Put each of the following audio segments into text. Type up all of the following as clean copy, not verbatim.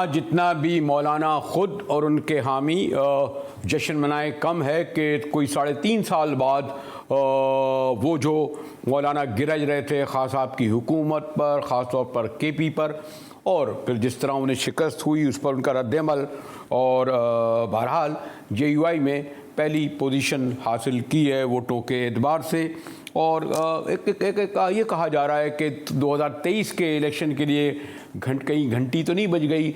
آج جتنا بھی مولانا خود اور ان کے حامی جشن منائے کم ہے کہ کوئی 3.5 سال بعد وہ جو مولانا گرج رہے تھے خان صاحب کی حکومت پر، خاص طور پر کے پی پر، اور پھر جس طرح انہیں شکست ہوئی اس پر ان کا رد عمل، اور بہرحال جے یو آئی میں پہلی پوزیشن حاصل کی ہے ووٹوں کے اعتبار سے، اور یہ کہا جا رہا ہے کہ 2023 کے الیکشن کے لیے کہیں گھنٹی تو نہیں بج گئی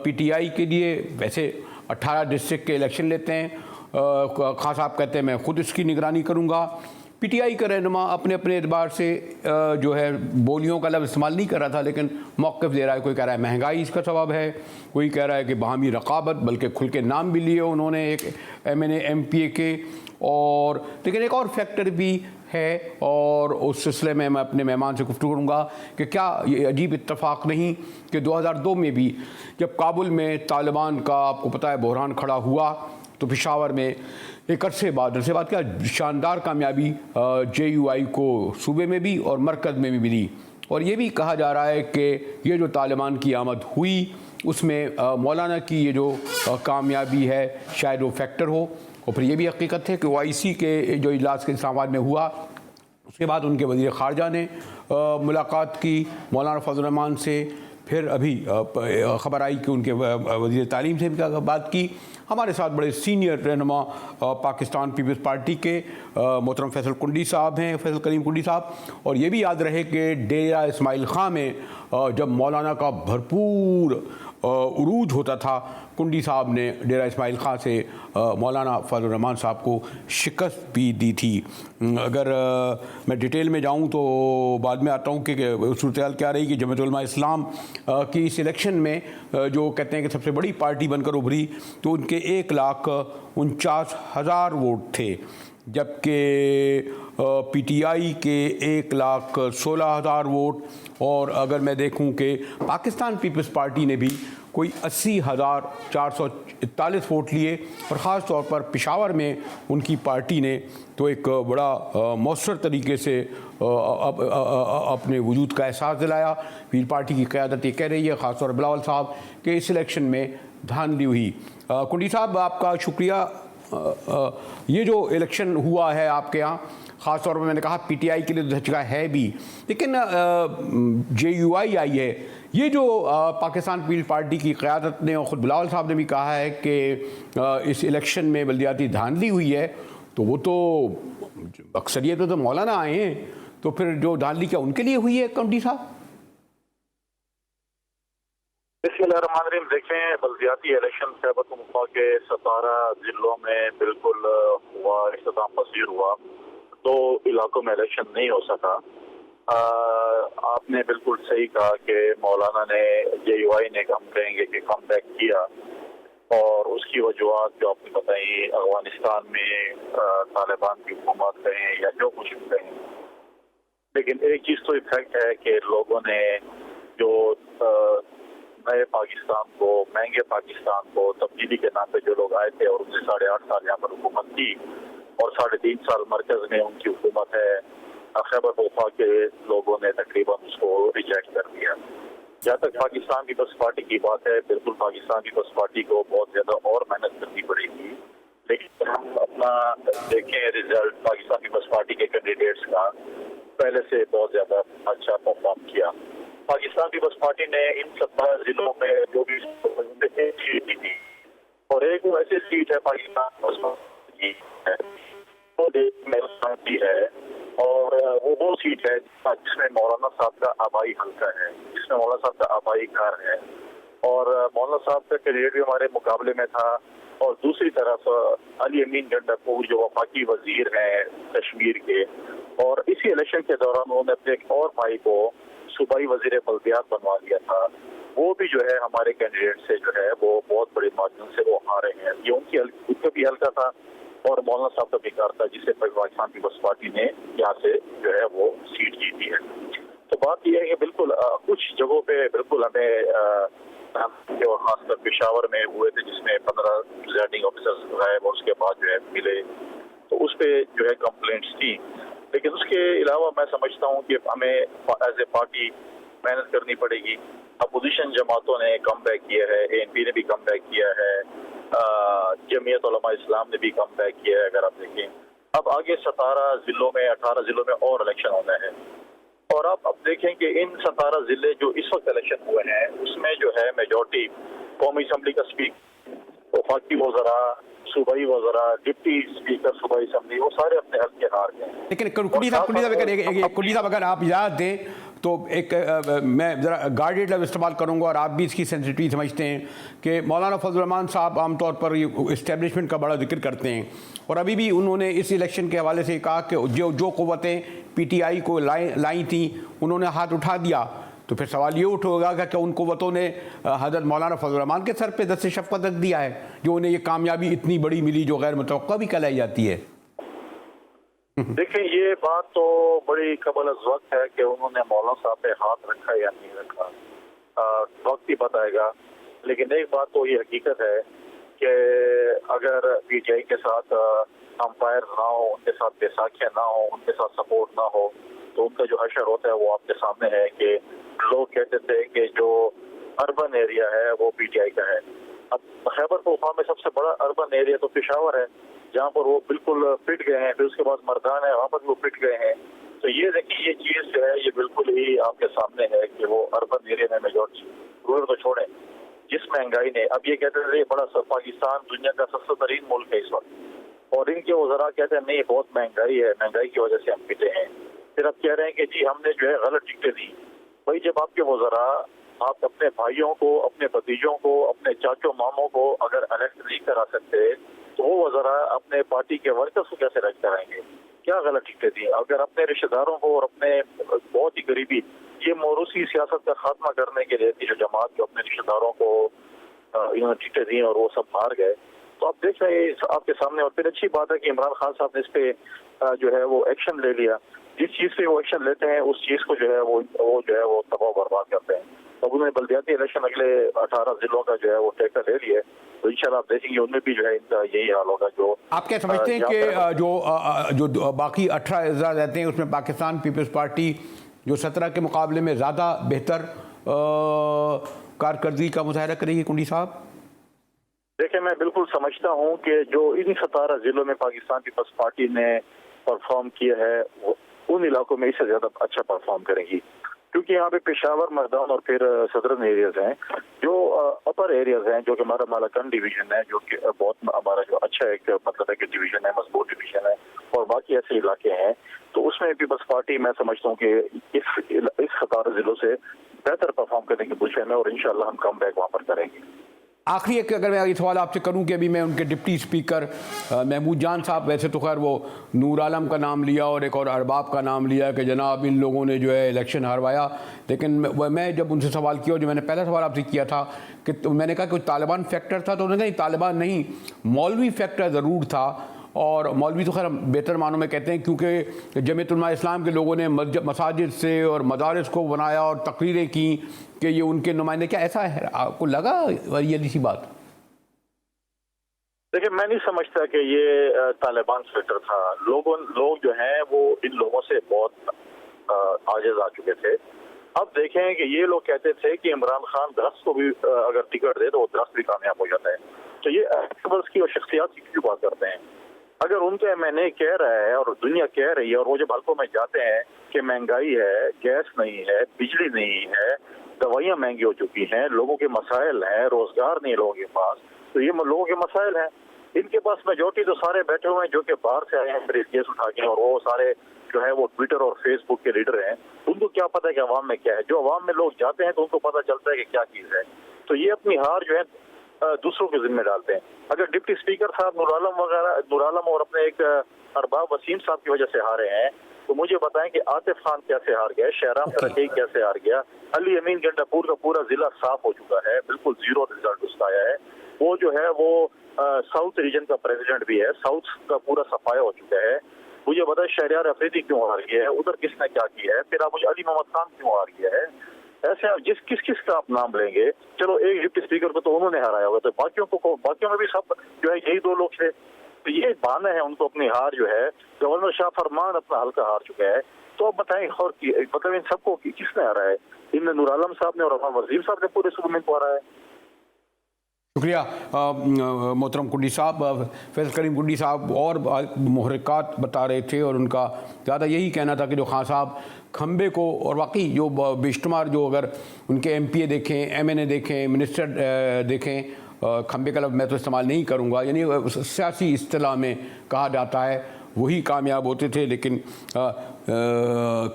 پی ٹی آئی کے لیے۔ ویسے 18 ڈسٹرکٹ کے الیکشن لیتے ہیں، خان صاحب کہتے ہیں میں خود اس کی نگرانی کروں گا۔ پی ٹی آئی کا رہنما اپنے اعتبار سے جو ہے بولیوں کا لفظ استعمال نہیں کر رہا تھا، لیکن موقف دے رہا ہے۔ کوئی کہہ رہا ہے مہنگائی اس کا سبب ہے، کوئی کہہ رہا ہے کہ باہمی رقابت، بلکہ کھل کے نام بھی لیے انہوں نے ایک M N A M P A کے، اور لیکن ایک اور فیکٹر بھی ہے، اور اس سلسلے میں میں اپنے مہمان سے گفتگو کروں گا کہ کیا یہ عجیب اتفاق نہیں کہ 2002 میں بھی جب کابل میں طالبان کا آپ کو پتہ ہے بحران کھڑا ہوا، تو پشاور میں ایک عرصے بعد کیا شاندار کامیابی جے یو آئی کو صوبے میں بھی اور مرکز میں بھی ملی، اور یہ بھی کہا جا رہا ہے کہ یہ جو طالبان کی آمد ہوئی اس میں مولانا کی یہ جو کامیابی ہے شاید وہ فیکٹر ہو۔ اور پھر یہ بھی حقیقت ہے کہ او آئی سی کے جو اجلاس کے اسلام آباد میں ہوا، اس کے بعد ان کے وزیر خارجہ نے ملاقات کی مولانا فضل الرحمان سے، پھر ابھی خبر آئی کہ ان کے وزیر تعلیم سے بھی بات کی۔ ہمارے ساتھ بڑے سینئر رہنما پاکستان پیپلز پارٹی کے محترم فیصل کنڈی صاحب ہیں، فیصل کریم کنڈی صاحب، اور یہ بھی یاد رہے کہ ڈیرہ اسماعیل خاں میں جب مولانا کا بھرپور عروج ہوتا تھا، کنڈی صاحب نے ڈیرہ اسماعیل خاں سے مولانا فضل الرحمان صاحب کو شکست بھی دی تھی۔ اگر میں ڈیٹیل میں جاؤں تو بعد میں آتا ہوں کہ صورتحال کیا رہی کہ جمعیت علماء اسلام کی اس الیکشن میں جو کہتے ہیں کہ سب سے بڑی پارٹی بن کر ابھری، تو ان کے 1,49,000 ووٹ تھے، جبکہ پی ٹی آئی کے 1,16,000 ووٹ، اور اگر میں دیکھوں کہ پاکستان پیپلز پارٹی نے بھی کوئی 80,441 ووٹ لیے، اور خاص طور پر پشاور میں ان کی پارٹی نے تو ایک بڑا مؤثر طریقے سے اپنے وجود کا احساس دلایا۔ پیر پارٹی کی قیادت یہ کہہ رہی ہے، خاص طور پر بلاول صاحب، کہ اس الیکشن میں دھاندلی ہوئی۔ کنڈی صاحب آپ کا شکریہ۔ یہ جو الیکشن ہوا ہے آپ کے ہاں، خاص طور پر میں نے کہا پی ٹی آئی کے لیے دھچکا ہے بھی، لیکن جے یو آئی آئی ہے، یہ جو پاکستان پیپلز پارٹی کی قیادت نے اور خود بلاول صاحب نے بھی کہا ہے کہ اس الیکشن میں بلدیاتی دھاندلی ہوئی ہے، تو وہ تو اکثریت تو مولانا آئے ہیں، تو پھر جو دھاندلی کیا ان کے لیے ہوئی ہے کنڈی صاحب؟ بسم اللہ الرحمن الرحیم۔ دیکھیں، بلدیاتی الیکشن خیبر پختونخوا کے 17 ضلعوں میں بالکل ہوا، اختتام پذیر ہوا۔ 2 علاقوں میں الیکشن نہیں ہو سکا۔ آپ نے بالکل صحیح کہا کہ مولانا نے جے یو آئی نے ہم کہیں گے کہ کم بیک کیا، اور اس کی وجوہات جو آپ نے بتائی، افغانستان میں طالبان کی حکومت کہیں یا جو کچھ بھی کہیں، لیکن ایک چیز تو فیکٹ ہے کہ لوگوں نے جو نئے پاکستان کو، مہنگے پاکستان کو، تبدیلی کے نام پہ جو لوگ آئے تھے اور ان نے 8.5 سال یہاں پر حکومت کی، اور 3.5 سال مرکز میں ان کی حکومت ہے، خیبر پختونخوا کے لوگوں نے تقریباً اس کو ریجیکٹ کر دیا۔ جہاں تک پاکستان پیپلز پارٹی کی بات ہے، بالکل پاکستان پیپلز پارٹی کو بہت زیادہ اور محنت کرنی پڑے گی، لیکن ہم اپنا دیکھیں رزلٹ پاکستان پیپلز پارٹی کے کینڈیڈیٹس کا پہلے سے بہت زیادہ اچھا پرفارم کیا۔ پاکستان پیپلز پارٹی نے ان 17 ضلعوں میں جو بھی سیٹ دی تھی، اور ایک وہ ایسی سیٹ ہے پاکستان کی ہے، اور وہ سیٹ ہے جس میں مولانا صاحب کا آبائی حلقہ ہے، جس میں مولانا صاحب کا آبائی گھر ہے، اور مولانا صاحب کا کینڈیڈیٹ بھی ہمارے مقابلے میں تھا، اور دوسری طرف علی امین گنڈاپور جو وفاقی وزیر ہیں کشمیر کے، اور اسی الیکشن کے دوران انہوں نے اپنے ایک اور بھائی کو صوبائی وزیر بلدیات بنوا دیا تھا، وہ بھی جو ہے ہمارے کینڈیڈیٹ سے جو ہے وہ بہت بڑی مارجن سے وہ ہارے ہیں۔ یہ ان کا بھی حلقہ تھا، اور مولانا صاحب کا بھی کار تھا، جسے پاکستان پیپلز پارٹی نے یہاں سے جو ہے وہ سیٹ جیتی ہے۔ تو بات یہ ہے کہ بالکل کچھ جگہوں پہ بالکل ہمیں جو خاص کر پشاور میں ہوئے تھے، جس میں 15 پریزائڈنگ آفیسرز غائب اور اس کے بعد جو ہے ملے، تو اس پہ جو ہے کمپلینٹس تھی، لیکن اس کے علاوہ میں سمجھتا ہوں کہ ہمیں ایز اے پارٹی محنت کرنی پڑے گی. اپوزیشن جماعتوں نے کم بیک کیا ہے, ANP نے بھی کم بیک کیا ہے, جمعیت علماء اسلام نے بھی کم بیک کیا ہے. اگر آپ دیکھیں اب آگے 17 ضلعوں میں 18 ضلعوں میں اور الیکشن ہونا ہے, اور آپ اب دیکھیں کہ ان 17 ضلع جو اس وقت الیکشن ہوئے ہیں اس میں جو ہے میجورٹی قومی اسمبلی کا اسپیکر, وفاقی وزراء, صوبائی وزراء, ڈپٹی اسپیکر صوبائی اسمبلی, وہ سارے اپنے حلف کے ہار گئے. لیکن کنڈی صاحب اگر آپ اجازت دیں تو ایک میں ذرا گارڈیڈ لفظ استعمال کروں گا, اور آپ بھی اس کی سینسٹیوٹی سمجھتے ہیں کہ مولانا فضل الرحمان صاحب عام طور پر اسٹیبلشمنٹ کا بڑا ذکر کرتے ہیں, اور ابھی بھی انہوں نے اس الیکشن کے حوالے سے کہا کہ جو قوتیں PTI کو لائیں تھیں انہوں نے ہاتھ اٹھا دیا. تو پھر سوال یہ اٹھے گا کہ ان قوتوں نے حضرت مولانا فضل الرحمان کے سر پہ دست شفقت رکھ دیا ہے جو انہیں یہ کامیابی اتنی بڑی ملی جو غیر متوقع بھی کہلائی جاتی ہے. دیکھیں یہ بات تو بڑی قبل از وقت ہے کہ انہوں نے مولانا صاحب پہ ہاتھ رکھا یا نہیں رکھا, وقت ہی بتائے گا. لیکن ایک بات تو یہ حقیقت ہے کہ اگر PTI کے ساتھ امپائر نہ ہو, ان کے ساتھ بیساکھیاں نہ ہو, ان کے ساتھ سپورٹ نہ ہو, تو ان کا جو حشر ہوتا ہے وہ آپ کے سامنے ہے کہ لوگ کہتے تھے کہ جو اربن ایریا ہے وہ PTI کا ہے. اب خیبر پختونخوا میں سب سے بڑا اربن ایریا تو پشاور ہے جہاں پر وہ بالکل پٹ گئے ہیں. پھر اس کے بعد مردان ہے, وہاں پر وہ پٹ گئے ہیں. تو یہ دیکھیں یہ چیز جو ہے یہ بالکل ہی آپ کے سامنے ہے کہ وہ اربن ایریا میں میجورٹی, رورل تو چھوڑیں, جس مہنگائی نے, اب یہ کہتے تھے بڑا پاکستان دنیا کا سستا ترین ملک ہے اس وقت, اور ان کے وزراء کہتے ہیں نہیں بہت مہنگائی ہے, مہنگائی کی وجہ سے ہم پٹے ہیں. پھر اب کہہ رہے ہیں کہ جی ہم نے جو ہے غلط ٹکٹیں دی. بھائی جب آپ کے وزراء, آپ اپنے بھائیوں کو, اپنے بھتیجوں کو, اپنے چاچوں ماموں کو اگر الیکٹ نہیں کرا سکتے تو وہ وزراء اپنے پارٹی کے ورکرز کو کیسے الیکٹ کرائیں گے؟ کیا غلط ٹکٹیں دی؟ اگر اپنے رشتہ داروں کو اور اپنے بہت ہی قریبی, یہ موروثی سیاست کا خاتمہ کرنے کے لیے تھی جو جماعت جو اپنے رشتہ داروں کو انہوں نے ٹکٹیں دی اور وہ سب ہار گئے. تو آپ دیکھ رہے ہیں آپ کے سامنے. اور پھر اچھی بات ہے کہ عمران خان صاحب نے اس پہ جو ہے وہ ایکشن لے لیا. جس چیز پہ وہ ایکشن لیتے ہیں اس چیز کو جو ہے وہ جو ہے وہ تباہ و برباد کرتے ہیں. اب انہوں نے بلدیاتی الیکشن اگلے 18 ضلعوں کا جو ہے وہ ٹیکہ لے لیا ہے, تو انشاءاللہ آپ دیکھیں گے ان میں بھی جو ہے ان کا یہی حال ہوگا. جو آپ کیا سمجھتے ہیں کہ جو باقی 18 اضلاع رہتے ہیں اس میں پاکستان پیپلز پارٹی جو 17 کے مقابلے میں زیادہ بہتر کارکردگی کا مظاہرہ کرے گی کنڈی صاحب؟ دیکھیں میں بالکل سمجھتا ہوں کہ جو ان 17 ضلعوں میں پاکستان پیپلز پارٹی نے پرفارم کیا ہے ان علاقوں میں اس سے زیادہ اچھا پرفارم کرے گی, کیونکہ یہاں پہ پشاور, مردان اور پھر صدرن ایریاز ہیں جو اپر ایریاز ہیں, جو کہ ہمارا مالاکنڈ ڈویژن ہے جو کہ بہت ہمارا جو اچھا ایک مطلب ہے کہ ڈویژن ہے, مضبوط ڈویژن ہے, اور باقی ایسے علاقے ہیں. تو اس میں پیپلز پارٹی میں سمجھتا ہوں کہ اس 17 ضلعوں سے بہتر پرفارم کرنے کی پوزیشن ہے, اور انشاءاللہ ہم کم بیک وہاں پر کریں گے. آخری ایک اگر میں یہ سوال آپ سے کروں کہ ابھی میں ان کے ڈپٹی اسپیکر محمود جان صاحب, ویسے تو خیر وہ نور عالم کا نام لیا اور ایک اور ارباب کا نام لیا کہ جناب ان لوگوں نے جو ہے الیکشن ہاروایا, لیکن میں جب ان سے سوال کیا, جو میں نے پہلا سوال آپ سے کیا تھا کہ میں نے کہا کہ طالبان فیکٹر تھا, تو انہوں نے کہا طالبان نہیں, مولوی فیکٹر ضرور تھا. اور مولوی تو خیر بہتر معنوں میں کہتے ہیں کیونکہ جمعیت علماء اسلام کے لوگوں نے مساجد سے اور مدارس کو بنایا اور تقریریں کی کہ یہ ان کے نمائندے. کیا ایسا ہے آپ کو لگا یہ سی بات؟ دیکھیں میں نہیں سمجھتا کہ یہ طالبان فیکٹر تھا. لوگ جو ہیں وہ ان لوگوں سے بہت عاجز آ چکے تھے. اب دیکھیں کہ یہ لوگ کہتے تھے کہ عمران خان درخت کو بھی اگر ٹکٹ دے تو وہ درخت بھی کامیاب ہو جاتا ہے. تو یہ ایکٹیوسٹ کی اور شخصیات کی کیوں بات کرتے ہیں؟ اگر ان کے MNA کہہ رہا ہے اور دنیا کہہ رہی ہے, اور وہ جب حلقوں میں جاتے ہیں کہ مہنگائی ہے, گیس نہیں ہے, بجلی نہیں ہے, دوائیاں مہنگی ہو چکی ہیں, لوگوں کے مسائل ہیں, روزگار نہیں لوگوں کے پاس, تو یہ لوگوں کے مسائل ہیں. ان کے پاس میجورٹی تو سارے بیٹھے ہوئے ہیں جو کہ باہر سے آئے ہیں پھر کیس اٹھا کے, اور وہ سارے جو ہے وہ ٹویٹر اور فیس بک کے لیڈر ہیں. ان کو کیا پتہ ہے کہ عوام میں کیا ہے. جو عوام میں لوگ جاتے ہیں تو ان کو پتہ چلتا ہے کہ کیا چیز ہے. تو یہ اپنی ہار جو ہے دوسروں کے ذمہ ڈالتے ہیں. اگر ڈپٹی اسپیکر صاحب نور عالم اور اپنے ایک ارباب وسیم صاحب کی وجہ سے ہارے ہیں, تو مجھے بتائیں کہ عاطف خان کیسے ہار گئے, شہرام ترکی کیسے ہار گیا, علی امین گنڈا پور کا پورا ضلع صاف ہو چکا ہے, بالکل زیرو رزلٹ اس کا آیا ہے. وہ جو ہے وہ ساؤتھ ریجن کا پریزیڈنٹ بھی ہے, ساؤتھ کا پورا صفایا ہو چکا ہے. مجھے بتائیں شہریار افریدی کیوں ہار گیا ہے, ادھر کس نے کیا کیا ہے, پھر آپ مجھے علی محمد خان کیوں ہار گیا ہے. ایسے آپ کس کا آپ نام لیں گے؟ چلو ایک ڈپٹی اسپیکر کو تو انہوں نے ہرایا ہوگا, تو باقیوں میں بھی سب جو ہے یہی 2 لوگ تھے. تو یہ بہانہ ہے ان کو اپنی ہار جو ہے. گورنر شاہ فرمان اپنا حلقہ ہار چکا ہے. تو اب بتائیں اور مطلب ان سب کو کس نے ہارا ہے؟ ان نور عالم صاحب نے اور رحمان وزیر صاحب نے پورے صوبے میں کو ہارا ہے. شکریہ محترم کنڈی صاحب. فیض کریم کنڈی صاحب اور محرکات بتا رہے تھے اور ان کا زیادہ یہی کہنا تھا کہ جو خان صاحب کھمبے کو، اور واقعی جو بے شمار جو اگر ان کے ایم پی اے دیکھیں، ایم این اے دیکھیں، منسٹر دیکھیں، کھمبے کا لفظ میں تو استعمال نہیں کروں گا، یعنی سیاسی اصطلاح میں کہا جاتا ہے وہی کامیاب ہوتے تھے. لیکن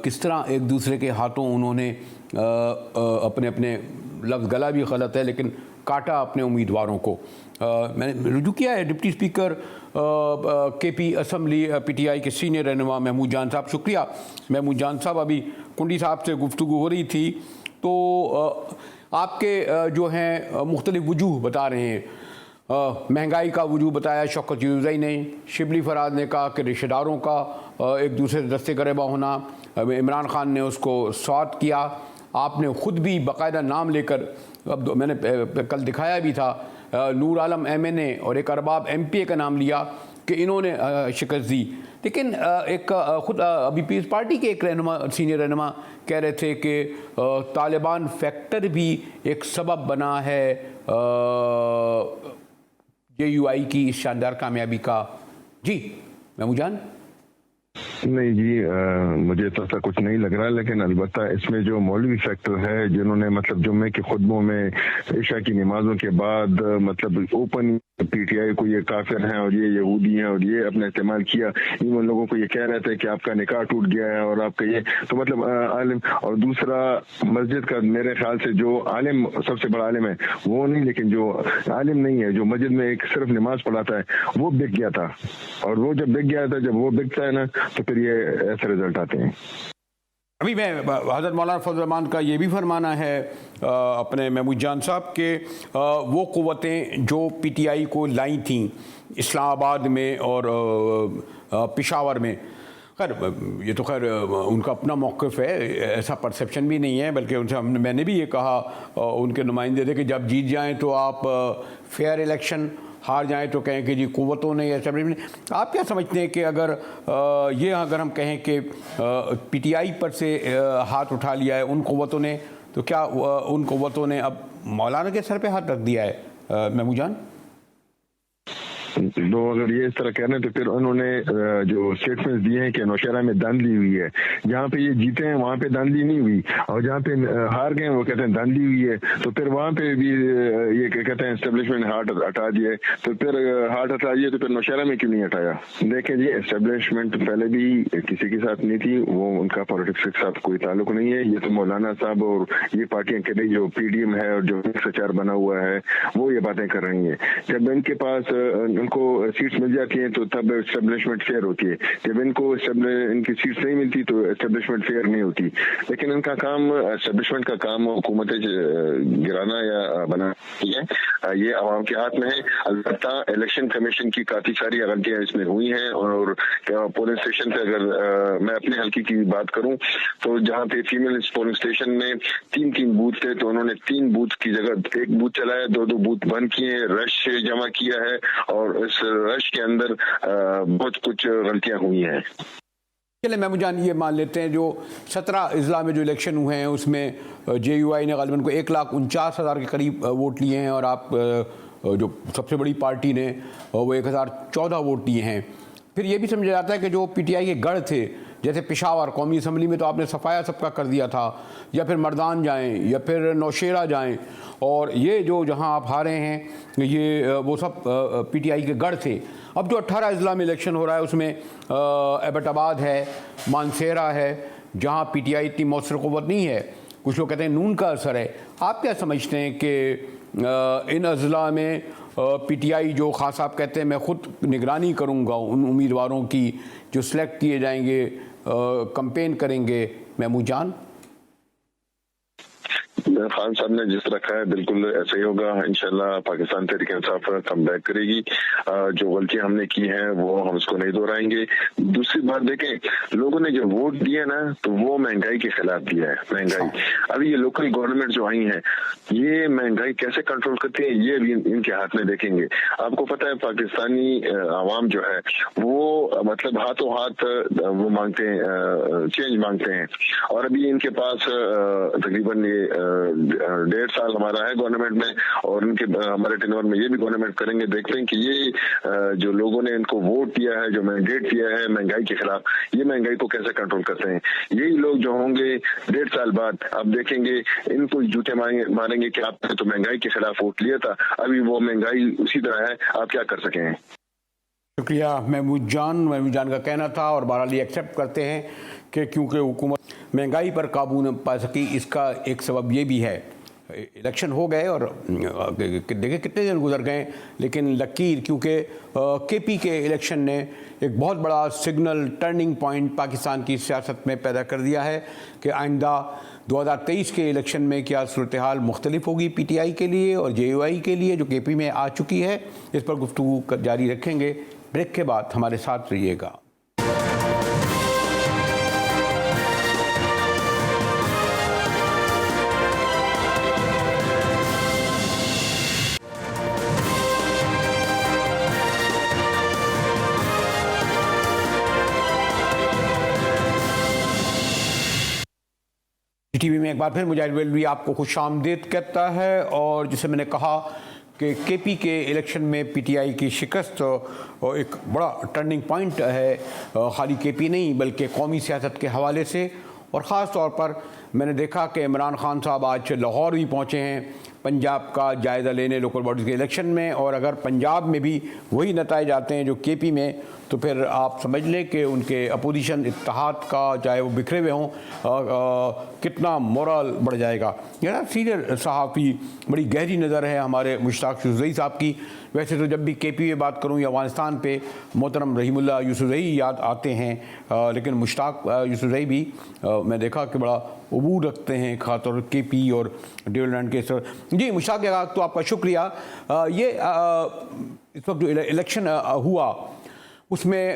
کس طرح ایک دوسرے کے ہاتھوں انہوں نے اپنے اپنے لفظ گلا بھی غلط ہے لیکن کاٹا اپنے امیدواروں کو. میں نے رجوع کیا ہے ڈپٹی اسپیکر کے پی اسمبلی پی ٹی آئی کے سینئر رہنما محمود جان صاحب. شکریہ محمود جان صاحب. ابھی کنڈی صاحب سے گفتگو ہو رہی تھی تو آپ کے جو ہیں مختلف وجوہ بتا رہے ہیں. مہنگائی کا وجوہ بتایا شوکت یوسفزئی نے، شبلی فراد نے کہا کہ رشتہ داروں کا ایک دوسرے سے دستے گریباں ہونا، عمران خان نے اس کو سوات کیا. آپ نے خود بھی باقاعدہ نام لے کر، اب میں نے کل دکھایا بھی تھا، نور عالم ایم این اے اور ایک ارباب ایم پی اے کا نام لیا کہ انہوں نے شکست دی. لیکن ایک خود ابھی پیپلز پارٹی کے ایک رہنما، سینئر رہنما کہہ رہے تھے کہ طالبان فیکٹر بھی ایک سبب بنا ہے جے یو آئی کی اس شاندار کامیابی کا. جی محمود جان. نہیں جی، مجھے تو ایسا کچھ نہیں لگ رہا، لیکن البتہ اس میں جو مولوی فیکٹر ہے جنہوں نے مطلب جمعے کے خطبوں میں عشاء کی نمازوں کے بعد مطلب اوپن پی ٹی آئی کو یہ کافر ہیں اور یہ یہودی ہیں اور یہ اپنا استعمال کیا، ان لوگوں کو یہ کہہ رہے تھے کہ آپ کا نکاح ٹوٹ گیا ہے اور آپ کا یہ تو مطلب عالم. اور دوسرا مسجد کا میرے خیال سے جو عالم سب سے بڑا عالم ہے وہ نہیں، لیکن جو عالم نہیں ہے جو مسجد میں ایک صرف نماز پڑھاتا ہے وہ بک گیا تھا. اور وہ جب بک گیا تھا، جب وہ بکتا ہے نا تو پھر یہ ایسے رزلٹ آتے ہیں. ابھی میں حضرت مولانا فضل الرحمان کا یہ بھی فرمانا ہے اپنے محمود جان صاحب کہ وہ قوتیں جو پی ٹی آئی کو لائیں تھیں اسلام آباد میں اور پشاور میں، خیر یہ تو خیر ان کا اپنا موقف ہے، ایسا پرسیپشن بھی نہیں ہے، بلکہ ان سے میں نے بھی یہ کہا ان کے نمائندے تھے کہ جب جیت جائیں تو آپ فیئر الیکشن، ہار جائیں تو کہیں کہ جی قوتوں نے یا اسٹیبلشمنٹ نے. آپ کیا سمجھتے ہیں کہ اگر ہم کہیں کہ پی ٹی آئی پر سے ہاتھ اٹھا لیا ہے ان قوتوں نے، تو کیا ان قوتوں نے اب مولانا کے سر پہ ہاتھ رکھ دیا ہے محمود جان؟ تو اگر یہ اس طرح کہہ رہے ہیں تو پھر انہوں نے جو اسٹیٹمنٹس دیے ہیں کہ نوشہرہ میں داندلی ہوئی ہے، جہاں پہ یہ جیتے ہیں وہاں پہ داندلی نہیں ہوئی، اور جہاں پہ ہار گئے وہ کہتے ہیں داندلی ہوئی ہے. تو پھر وہاں پہ بھی یہ کہتے ہیں اسٹیبلشمنٹ ہارٹ ہٹا دیے، تو پھر ہارٹ ہٹا دیے تو پھر نوشہرہ میں کیوں نہیں ہٹایا؟ دیکھیں جی، اسٹیبلشمنٹ پہلے بھی کسی کے ساتھ نہیں تھی، وہ ان کا پالیٹکس کے ساتھ کوئی تعلق نہیں ہے. یہ تو مولانا صاحب اور یہ پارٹیاں کہتے ہیں جو پی ڈی ایم ہے اور جو سچار بنا ہوا ہے وہ یہ باتیں کر رہی ہیں. جب ان کے پاس ان کو سیٹس مل جاتی ہیں تو تب اسٹیبلشمنٹ فیئر ہوتی ہے، جب ان کو ان کی سیٹس نہیں ملتی تو اسٹیبلشمنٹ فیئر نہیں ہوتی. لیکن ان کا کام، اسٹیبلشمنٹ کا کام حکومتیں گرانا یا بنانا ہے، یہ عوام کے ہاتھ میں ہے. البتہ الیکشن کمیشن کی کافی ساری غلطیاں اس میں ہوئی ہیں، اور پولنگ اسٹیشن پہ اگر میں اپنے حلقے کی بات کروں تو جہاں پہ فیمیل پولنگ اسٹیشن میں 3 بوتھ تھے تو انہوں نے 3 بوتھ کی جگہ 1 بوتھ چلایا، 2 بوتھ بند کیے، رش جمع کیا ہے، اور اس رش کے اندر بہت کچھ غلطیاں ہوئی ہیں. چلے محمود جان، یہ مان لیتے ہیں جو 17 اضلاع میں جو الیکشن ہوئے ہیں اس میں جے یو آئی نے غالباً کو 1,49,000 کے قریب ووٹ لیے ہیں، اور آپ جو سب سے بڑی پارٹی نے وہ 1,014 ووٹ لیے ہیں. پھر یہ بھی سمجھا جاتا ہے کہ جو پی ٹی آئی کے گڑھ تھے جیسے پشاور قومی اسمبلی میں تو آپ نے صفایا سب کا کر دیا تھا، یا پھر مردان جائیں یا پھر نوشیرہ جائیں، اور یہ جو جہاں آپ ہارے ہیں یہ وہ سب پی ٹی آئی کے گڑھ تھے. اب جو 18 اضلاع میں الیکشن ہو رہا ہے اس میں ایبٹ آباد ہے، مانسیرہ ہے، جہاں پی ٹی آئی اتنی مؤثر قوت نہیں ہے، کچھ لوگ کہتے ہیں نون کا اثر ہے. آپ کیا سمجھتے ہیں کہ ان اضلاع میں پی ٹی آئی جو خاص صاحب کہتے ہیں میں خود نگرانی کروں گا ان امیدواروں کی جو سلیکٹ کیے جائیں گے، کمپین کریں گے، محمود جان؟ خان صاحب نے جس رکھا ہے بالکل ایسا ہی ہوگا انشاءاللہ. پاکستان تحریک انصاف کم بیک کرے گی. جو غلطیاں ہم نے کی ہیں وہ ہم اس کو نہیں دہرائیں گے. دوسری بات دیکھیں, لوگوں نے جو ووٹ دیا نا تو وہ مہنگائی کے خلاف دیا ہے. مہنگائی ابھی یہ لوکل گورنمنٹ جو آئی ہیں یہ مہنگائی کیسے کنٹرول کرتی ہیں یہ بھی ان کے ہاتھ میں دیکھیں گے. آپ کو پتہ ہے پاکستانی عوام جو ہے وہ مطلب ہاتھوں ہاتھ وہ مانگتے ہیں, چینج مانگتے ہیں. اور ابھی ان کے پاس تقریباً یہ 1.5 سال ہمارا ہے گورنمنٹ میں, اور ان کے ہمارے ٹینور میں یہ بھی گورنمنٹ کریں گے. دیکھتے ہیں کہ یہ جو لوگوں نے ان کو ووٹ دیا ہے, جو مینڈیٹ دیا ہے مہنگائی کے خلاف, یہ مہنگائی کو کیسے کنٹرول کرتے ہیں. یہی لوگ جو ہوں گے 1.5 سال بعد آپ دیکھیں گے ان کو جوتے ماریں گے کہ آپ نے تو مہنگائی کے خلاف ووٹ لیا تھا, ابھی وہ مہنگائی اسی طرح ہے, آپ کیا کر سکیں. شکریہ محمود جان کا کہنا تھا, اور بہرحال یہ ایکسیپٹ کرتے ہیں کہ کیونکہ حکومت مہنگائی پر قابو نہ پا سکی, اس کا ایک سبب یہ بھی ہے. الیکشن ہو گئے اور دیکھیں کتنے دن گزر گئے, لیکن لکیر کیونکہ کے پی کے الیکشن نے ایک بہت بڑا سگنل ٹرننگ پوائنٹ پاکستان کی سیاست میں پیدا کر دیا ہے کہ آئندہ 2023 کے الیکشن میں کیا صورتحال مختلف ہوگی پی ٹی آئی کے لیے اور جے یو آئی کے لیے جو کے پی میں آ چکی ہے. اس پر گفتگو جاری رکھیں گے. بریک کے بعد ہمارے ساتھ رہیے گا. ٹی وی میں ایک بار پھر مجاہد ویلوی آپ کو خوش آمدید کہتا ہے. اور جسے میں نے کہا کہ کے پی کے الیکشن میں پی ٹی آئی کی شکست ایک بڑا ٹرننگ پوائنٹ ہے, خالی کے پی نہیں بلکہ قومی سیاست کے حوالے سے. اور خاص طور پر میں نے دیکھا کہ عمران خان صاحب آج لاہور بھی پہنچے ہیں پنجاب کا جائزہ لینے لوکل باڈیز کے الیکشن میں, اور اگر پنجاب میں بھی وہی نتائج آتے ہیں جو کے پی میں, تو پھر آپ سمجھ لیں کہ ان کے اپوزیشن اتحاد کا, چاہے وہ بکھرے ہوئے ہوں, کتنا مورل بڑھ جائے گا. یہ نا سینئر صحافی, بڑی گہری نظر ہے ہمارے مشتاق یوسفزئی صاحب کی. ویسے تو جب بھی کے پی میں بات کروں یا افغانستان پہ محترم رحیم اللہ یوسفزئی یاد آتے ہیں, لیکن مشتاق یوسفزئی بھی میں دیکھا کہ بڑا عبور رکھتے ہیں خاص طور کے پی اور ڈیول لینڈ کے. جی مشتاق تو آپ کا شکریہ. یہ اس وقت جو الیکشن ہوا اس میں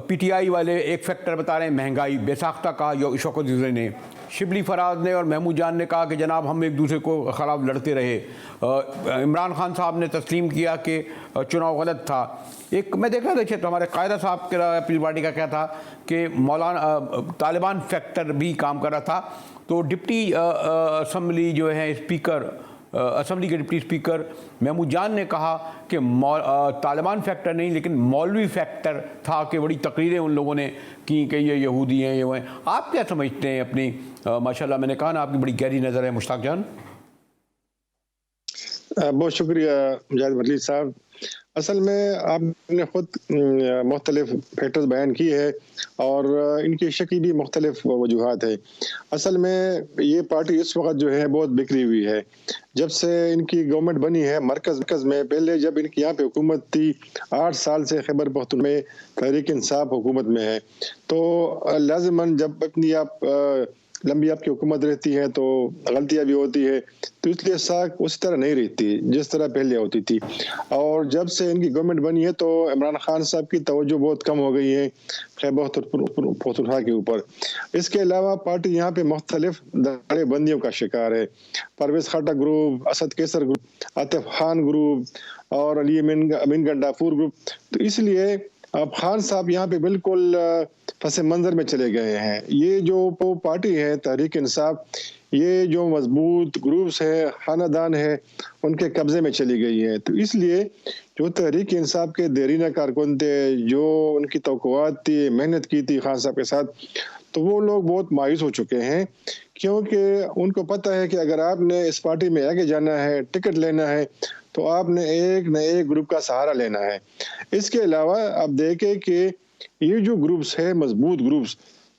پی ٹی آئی والے ایک فیکٹر بتا رہے ہیں مہنگائی, بے ساختہ کہا شوکت یوسفزئی نے. شبلی فراز نے اور محمود جان نے کہا کہ جناب ہم ایک دوسرے کو خلاف لڑتے رہے. عمران خان صاحب نے تسلیم کیا کہ چناؤ غلط تھا. ایک میں دیکھ رہا تھا تو ہمارے قائدہ صاحب کے پیپلز پارٹی کا کیا تھا کہ مولانا طالبان فیکٹر بھی کام کر رہا تھا. تو ڈپٹی اسمبلی جو ہے اسپیکر, اسمبلی کے ڈپٹی اسپیکر محمود جان نے کہا کہ طالبان فیکٹر نہیں لیکن مولوی فیکٹر تھا, کہ بڑی تقریریں ان لوگوں نے کی کہ یہ یہودی ہیں, یہ وہ ہیں. آپ کیا سمجھتے ہیں اپنی, ماشاءاللہ میں نے کہا نا آپ کی بڑی گہری نظر ہے مشتاق جان. بہت شکریہ مجاہد ولی صاحب. اصل میں آپ نے خود مختلف فیکٹرز بیان کی ہے اور ان کی شکل بھی مختلف وجوہات ہے. اصل میں یہ پارٹی اس وقت جو ہے بہت بکھری ہوئی ہے. جب سے ان کی گورنمنٹ بنی ہے مرکز میں, پہلے جب ان کی یہاں پہ حکومت تھی 8 سال سے خیبر پختونخوا میں تحریک انصاف حکومت میں ہے, تو لازماً جب اپنی آپ لمبی آپ کی حکومت رہتی ہے تو غلطیاں بھی ہوتی ہے, تو اس لیے ساکھ اس طرح نہیں رہتی جس طرح پہلے ہوتی تھی. اور جب سے ان کی گورنمنٹ بنی ہے تو عمران خان صاحب کی توجہ بہت کم ہو گئی ہے خیبر پختونخوا کے اوپر. اس کے علاوہ پارٹی یہاں پہ مختلف دھڑے بندیوں کا شکار ہے. پرویز خٹک گروپ, اسد کیسر گروپ, عاطف خان گروپ اور علی امین گنڈافور گروپ. تو اس لیے اب خان صاحب یہاں پہ بالکل پس منظر میں چلے گئے ہیں. یہ جو پارٹی ہے تحریک انصاف, یہ جو مضبوط گروپس ہے, خاندان ہے, ان کے قبضے میں چلی گئی ہے. تو اس لیے جو تحریک انصاف کے دیرینہ کارکن تھے, جو ان کی توقعات تھی, محنت کی تھی خان صاحب کے ساتھ, تو وہ لوگ بہت مایوس ہو چکے ہیں, کیونکہ ان کو پتہ ہے کہ اگر آپ نے اس پارٹی میں آگے جانا ہے, ٹکٹ لینا ہے, تو آپ نے ایک نہ ایک گروپ کا سہارا لینا ہے. اس کے علاوہ آپ دیکھیں کہ یہ جو گروپس ہے مضبوط groups,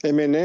MNA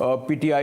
PTI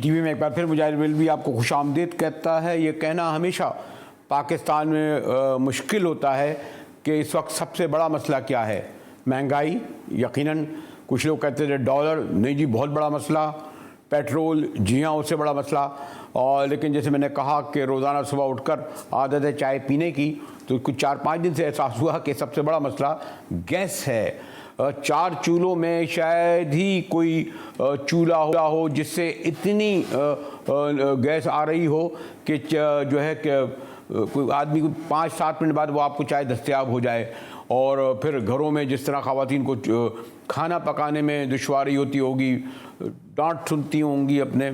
T V میں ایک بار پھر مجاہد ریلوی آپ کو خوش آمدید کہتا ہے. یہ کہنا ہمیشہ پاکستان میں مشکل ہوتا ہے کہ اس وقت سب سے بڑا مسئلہ کیا ہے. مہنگائی یقیناً، کچھ لوگ کہتے تھے ڈالر، نہیں جی بہت بڑا مسئلہ. پیٹرول، جی ہاں اس سے بڑا مسئلہ. اور لیکن جیسے میں نے کہا کہ روزانہ صبح اٹھ کر عادت ہے چائے پینے کی، تو کچھ 4-5 دن سے احساس ہوا کہ سب سے بڑا مسئلہ گیس ہے. 4 چولہوں میں شاید ہی کوئی چولہا ہو جس سے اتنی گیس آ رہی ہو کہ جو ہے کہ کوئی آدمی کو 5-7 منٹ بعد وہ آپ کو چائے دستیاب ہو جائے. اور پھر گھروں میں جس طرح خواتین کو کھانا پکانے میں دشواری ہوتی ہوگی، ڈانٹ سنتی ہوں گی اپنے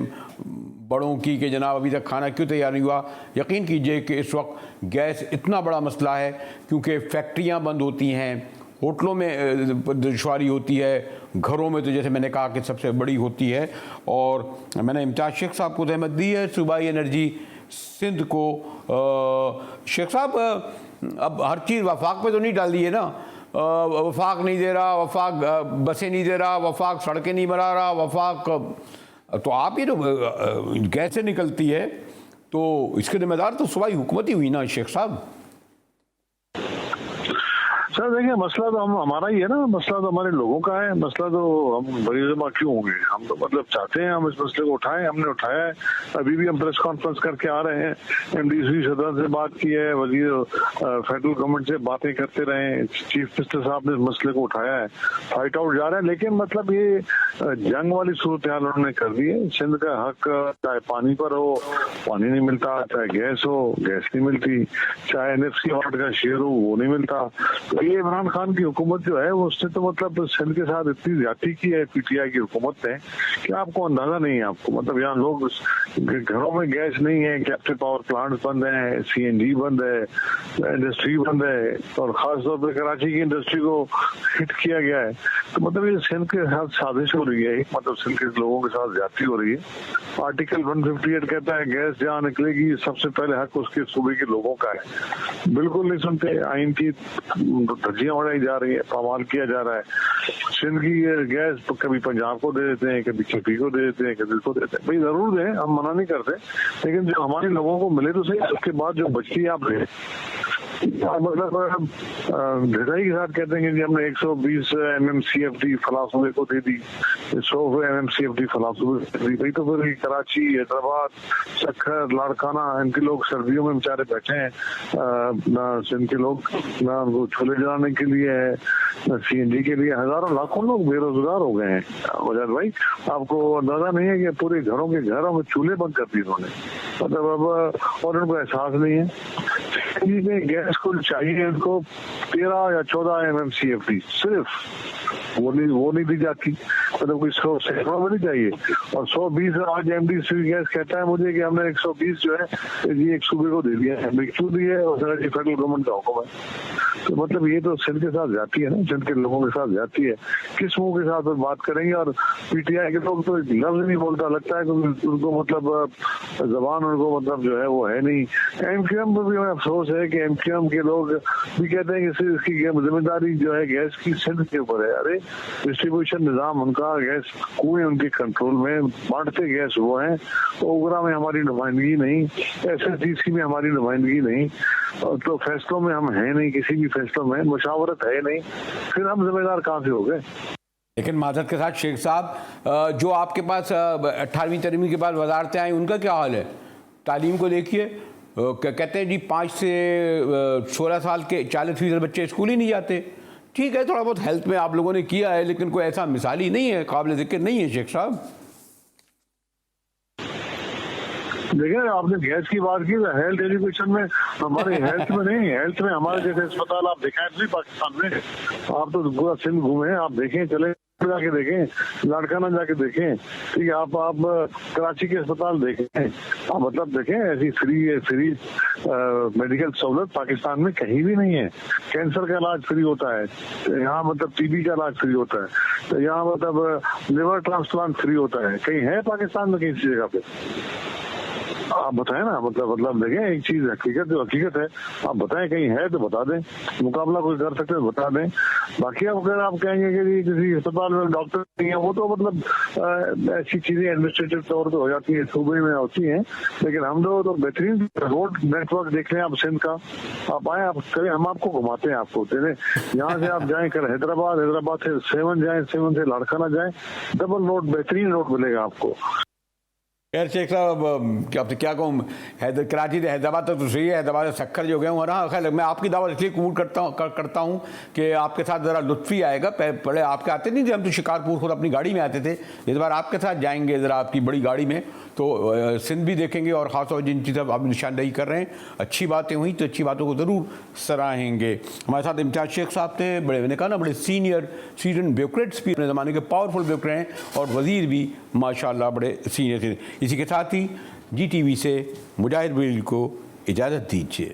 بڑوں کی کہ جناب ابھی تک کھانا کیوں تیار نہیں ہوا. یقین کیجئے کہ اس وقت گیس اتنا بڑا مسئلہ ہے کیونکہ فیکٹریاں بند ہوتی ہیں، ہوٹلوں میں دشواری ہوتی ہے، گھروں میں تو جیسے میں نے کہا کہ سب سے بڑی ہوتی ہے. اور میں نے امتیاز شیخ صاحب کو زحمت دی ہے صوبائی انرجی سندھ کو. شیخ صاحب اب ہر چیز وفاق پہ تو نہیں ڈال دی ہے نا؟ وفاق نہیں دے رہا، وفاق بسیں نہیں دے رہا، وفاق سڑکیں نہیں بنا رہا، وفاق تو آپ ہی تو گیس سے نکلتی ہے، تو اس کے ذمہ دار تو صوبائی حکومت ہی ہوئی نا شیخ صاحب. سر دیکھیں، مسئلہ تو ہمارا ہی ہے نا، مسئلہ تو ہمارے لوگوں کا ہے. مسئلہ تو ہم بڑی جمع کیوں ہوں گے؟ ہم تو مطلب چاہتے ہیں ہم اس مسئلے کو اٹھائیں، ہم نے اٹھایا ہے. ابھی بھی ہم پریس کانفرنس کر کے آ رہے ہیں، MDC صدر سے بات کی ہے، وزیر فیڈرل گورنمنٹ سے باتیں کرتے رہے ہیں، چیف منسٹر صاحب نے اس مسئلے کو اٹھایا ہے، فائٹ آؤٹ جا رہا ہے. لیکن مطلب یہ جنگ والی صورتحال انہوں نے کر دی ہے. سندھ کا حق چاہے پانی پر ہو، پانی نہیں ملتا، چاہے گیس ہو، گیس نہیں ملتی، چاہے NFC آرٹ کا شیئر ہو، وہ نہیں ملتا. یہ عمران خان کی حکومت جو ہے اس نے تو مطلب سندھ کے ساتھ اتنی زیادتی کی ہے PTI کی حکومت نے کہ آپ کو اندازہ نہیں ہے. آپ کو مطلب یہاں لوگ گھروں میں گیس نہیں ہے، کیپٹیو پاور پلانٹ بند ہیں، CNG بند ہے، انڈسٹری بند ہے، اور خاص طور پہ کراچی کی انڈسٹری کو ہٹ کیا گیا ہے. تو مطلب یہ سندھ کے ساتھ سازش ہو رہی ہے، مطلب سندھ کے لوگوں کے ساتھ زیادتی ہو رہی ہے. آرٹیکل 158 کہتا ہے گیس جہاں نکلے گی سب سے پہلے حق اس کے صوبے کے لوگوں کا ہے. بالکل نہیں سنتے، آئین کی دھجیاں اڑائی جا رہی ہیں، پامال کیا جا رہا ہے. سندھ کی گیس کبھی پنجاب کو دے دیتے ہیں، کبھی KP کو دے دیتے ہیں، کبھی کو دیتے ہیں. بھائی ضرور دیں، ہم منع نہیں کرتے، لیکن جو ہمارے لوگوں کو ملے تو صحیح، اس کے بعد جو بچتی ہے آپ لیں. مطلب ڈھٹائی کے ساتھ کہتے ہیں کہ ہم نے 120 MMCFD فلاں صوبے کو دے دی، 100 MMCFD فلاں صوبے کو دے دی. بھائی تو پھر کراچی، حیدرآباد، سکھر، لاڑکانہ، ان کے لوگ سردیوں میں بیچارے بیٹھے ہیں، نہ سندھ کے لوگ نہ ان کو چولہے جلانے کے لیے ہے، نہ CNG کے لیے. ہزاروں لاکھوں لوگ بے روزگار ہو گئے ہیں. مجاہد بھائی آپ کو اندازہ نہیں ہے کہ پورے گھروں میں چولہے بند کر دیے انہوں نے، مطلب اب اور ان کو احساس نہیں ہے. گیس کو چاہیے ان کو 13 یا 14 MMCFD صرف، وہ نہیں دی جاتی. مطلب کوئی 100 سینکڑوں میں نہیں چاہیے، اور 120 آج MDC گیس کہتا ہے مجھے کہ ہم نے 120 جو ہے یہ ایک صوبے کو دے دیا ہے. کیوں دی ہے؟ اور فیڈرل گورنمنٹ کا حکم ہے. تو مطلب یہ تو سندھ کے ساتھ جاتی ہے نا، سندھ کے لوگوں کے ساتھ جاتی ہے. کس منہ کے ساتھ بات کریں گے؟ اور PTI کے لوگ تو لفظ نہیں بولتا، لگتا ہے کہ ان کو مطلب زبان ان کو مطلب جو ہے وہ ہے نہیں. MQM پر بھی ہمیں افسوس ہے کہ MQM کے لوگ بھی کہتے ہیں کہ اس کی ذمہ داری جو ہے گیس کی سندھ کے اوپر ہے. ارے ڈسٹریبیوشن نظام ان کا، گیس کنویں ان کے کنٹرول میں، بانٹتے گیس وہ ہیں. اوگرا میں ہماری نمائندگی نہیں، SSDC میں ہماری نمائندگی نہیں، تو فیصلوں میں ہم ہیں نہیں، کسی بھی فیصلوں میں مشاورت ہے نہیں. پھر ہم ذمہ دار کہاں سے ہو گئے؟ لیکن معذرت کے ساتھ شیخ صاحب، جو آپ کے پاس 18ویں ترمیم کے بعد وزارتیں آئیں ان کا کیا حال ہے؟ تعلیم کو دیکھیے، کہتے ہیں جی 5 سے 16 سال کے 40% بچے اسکول ہی نہیں جاتے. ٹھیک ہے، تھوڑا بہت ہیلتھ میں آپ لوگوں نے کیا ہے، لیکن کوئی ایسا مثالی نہیں ہے، قابل ذکر نہیں ہے شیخ صاحب. دیکھیں آپ نے گیس کی بات کی، ہیلتھ ایجوکیشن میں ہمارے ہیلتھ میں نہیں، ہیلتھ میں ہمارے جیسے اسپتال آپ دیکھیں بھی پاکستان میں، آپ تو پورا سندھ گھومے، آپ دیکھیں، چلے جا کے دیکھیں، لاڑکانہ جا کے دیکھیں، ٹھیک ہے، آپ کراچی کے اسپتال دیکھیں، آپ مطلب دیکھیں ایسی فری میڈیکل سہولت پاکستان میں کہیں بھی نہیں ہے. کینسر کا علاج فری ہوتا ہے یہاں، مطلب TB کا علاج فری ہوتا ہے یہاں، مطلب لیور ٹرانسپلانٹ فری ہوتا ہے. کہیں ہے پاکستان میں کسی جگہ پہ؟ آپ بتائیں نا, مطلب دیکھیں ایک چیز حقیقت جو حقیقت ہے, آپ بتائیں کہیں ہے تو بتا دیں, مقابلہ کوئی کر سکتے تو بتا دیں. باقی اب اگر آپ کہیں گے کہ کسی اسپتال میں ڈاکٹر نہیں ہے, وہ تو مطلب ایسی چیزیں ایڈمنسٹریٹو طور پہ ہو جاتی ہیں, صوبے میں ہوتی ہیں. لیکن ہم لوگ تو بہترین روڈ نیٹ ورک دیکھ لیں آپ سندھ کا, آپ آئیں, آپ کریں, ہم آپ کو گھماتے ہیں, آپ کو دے دیں. یہاں سے آپ جائیں کل حیدرآباد سے 7 جائیں, 7 سے لاڑکانہ جائیں, ڈبل روڈ, بہترین روڈ ملے گا آپ کو. خیر شیخ صاحب, آپ سے کیا کہوں, کراچی سے حیدرآباد تک تو صحیح ہے, حیدرآباد سے سکھر جو گئے ہوں نا. خیر میں آپ کی دعوت اس لیے قبول کرتا ہوں کہ آپ کے ساتھ ذرا لطف ہی آئے گا. پہلے آپ کے آتے نہیں تھے, ہم تو شکارپور خود اپنی گاڑی میں آتے تھے. اس بار آپ کے ساتھ جائیں گے ذرا آپ کی بڑی گاڑی میں, تو سندھ بھی دیکھیں گے, اور خاص طور جن چیزیں آپ نشاندہی کر رہے ہیں, اچھی باتیں ہوئیں تو اچھی باتوں کو ضرور سراہیں گے. ہمارے ساتھ امتیاز شیخ صاحب تھے, میں نے کہا نا بڑے سینئر بیوروکریٹس بھی اپنے زمانے کے پاورفل بیوروکریٹ ہیں, اور وزیر بھی ماشاءاللہ بڑے سینئر تھے. اسی کے ساتھ ہی جی ٹی وی سے مجاہد بریلوی کو اجازت دیجیے.